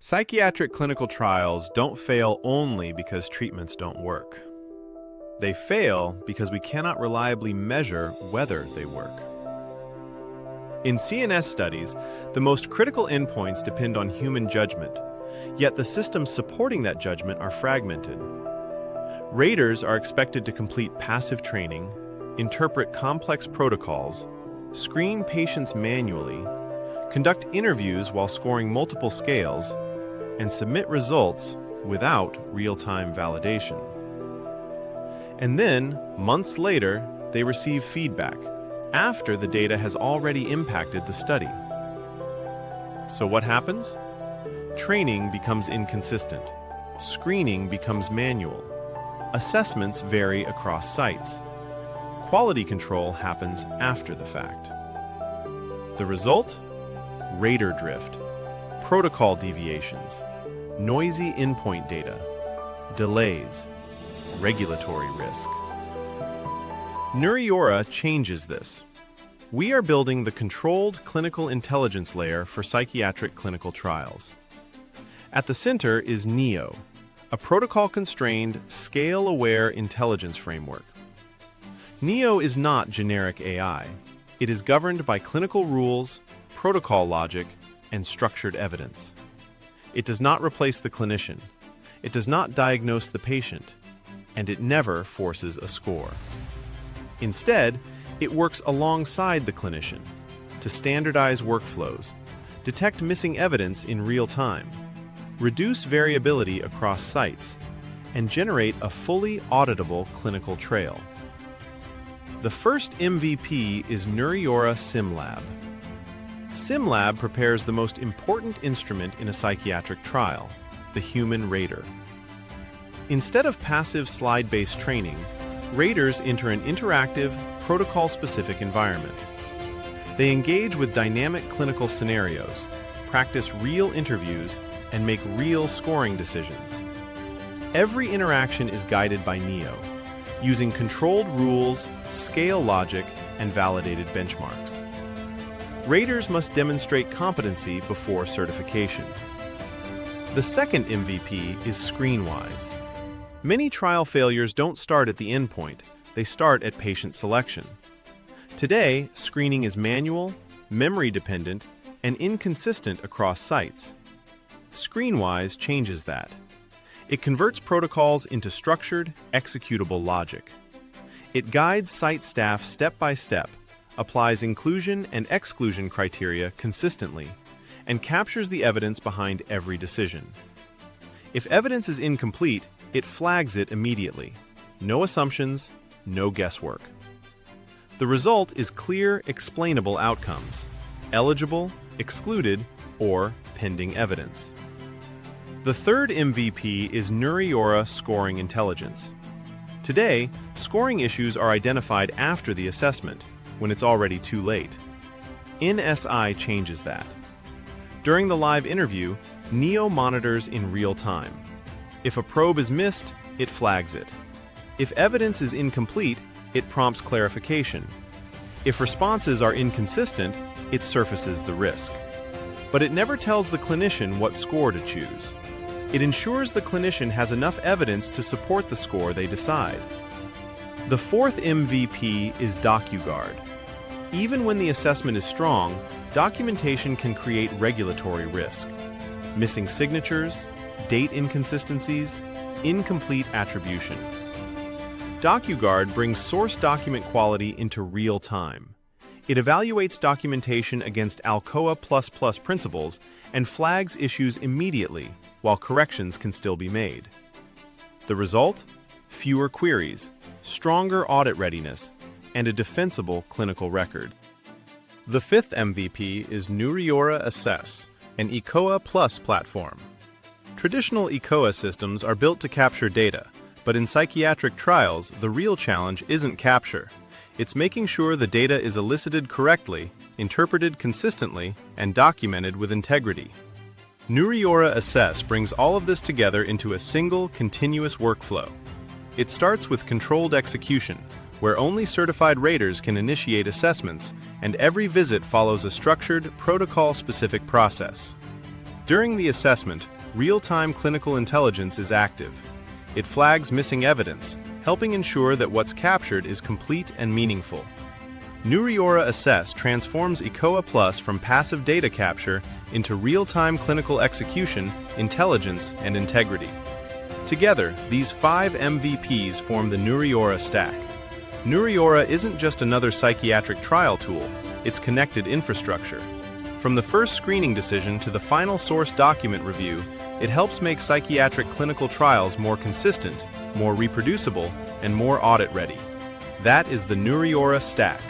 Psychiatric clinical trials don't fail only because treatments don't work. They fail because we cannot reliably measure whether they work. In CNS studies, the most critical endpoints depend on human judgment, yet the systems supporting that judgment are fragmented. Raters are expected to complete passive training, interpret complex protocols, screen patients manually, conduct interviews while scoring multiple scales, and submit results without real-time validation. And then, months later, they receive feedback after the data has already impacted the study. So what happens? Training becomes inconsistent. Screening becomes manual. Assessments vary across sites. Quality control happens after the fact. The result? Rater drift, protocol deviations, noisy endpoint data, delays, regulatory risk. Neuriora changes this. We are building the controlled clinical intelligence layer for psychiatric clinical trials. At the center is NEO, a protocol-constrained, scale-aware intelligence framework. NEO is not generic AI. It is governed by clinical rules, protocol logic, and structured evidence. It does not replace the clinician. It does not diagnose the patient, and it never forces a score. Instead, it works alongside the clinician to standardize workflows, detect missing evidence in real time, reduce variability across sites, and generate a fully auditable clinical trail. The first MVP is Neuriora SimLab. SimLab prepares the most important instrument in a psychiatric trial, the human rater. Instead of passive slide-based training, raters enter an interactive, protocol-specific environment. They engage with dynamic clinical scenarios, practice real interviews, and make real scoring decisions. Every interaction is guided by NEO, using controlled rules, scale logic, and validated benchmarks. Raters must demonstrate competency before certification. The second MVP is ScreenWise. Many trial failures don't start at the endpoint, they start at patient selection. Today, screening is manual, memory-dependent, and inconsistent across sites. ScreenWise changes that. It converts protocols into structured, executable logic. It guides site staff step by step, applies inclusion and exclusion criteria consistently, and captures the evidence behind every decision. If evidence is incomplete, it flags it immediately. No assumptions, no guesswork. The result is clear, explainable outcomes: eligible, excluded, or pending evidence. The third MVP is Neuriora Scoring Intelligence. Today, scoring issues are identified after the assessment, when it's already too late. NSI changes that. During the live interview, NEO monitors in real time. If a probe is missed, it flags it. If evidence is incomplete, it prompts clarification. If responses are inconsistent, it surfaces the risk. But it never tells the clinician what score to choose. It ensures the clinician has enough evidence to support the score they decide. The fourth MVP is DocuGuard. Even when the assessment is strong, documentation can create regulatory risk. Missing signatures, date inconsistencies, incomplete attribution. DocuGuard brings source document quality into real time. It evaluates documentation against Alcoa++ principles and flags issues immediately, while corrections can still be made. The result? Fewer queries, stronger audit readiness, and a defensible clinical record. The fifth MVP is Neuriora Assess, an ECOA Plus platform. Traditional ECOA systems are built to capture data, but in psychiatric trials, the real challenge isn't capture. It's making sure the data is elicited correctly, interpreted consistently, and documented with integrity. Neuriora Assess brings all of this together into a single, continuous workflow. It starts with controlled execution, where only certified raters can initiate assessments, and every visit follows a structured, protocol-specific process. During the assessment, real-time clinical intelligence is active. It flags missing evidence, helping ensure that what's captured is complete and meaningful. Neuriora Assess transforms ECOA Plus from passive data capture into real-time clinical execution, intelligence, and integrity. Together, these 5 MVPs form the Neuriora stack. Neuriora isn't just another psychiatric trial tool, it's connected infrastructure. From the first screening decision to the final source document review, it helps make psychiatric clinical trials more consistent, more reproducible, and more audit-ready. That is the Neuriora stack.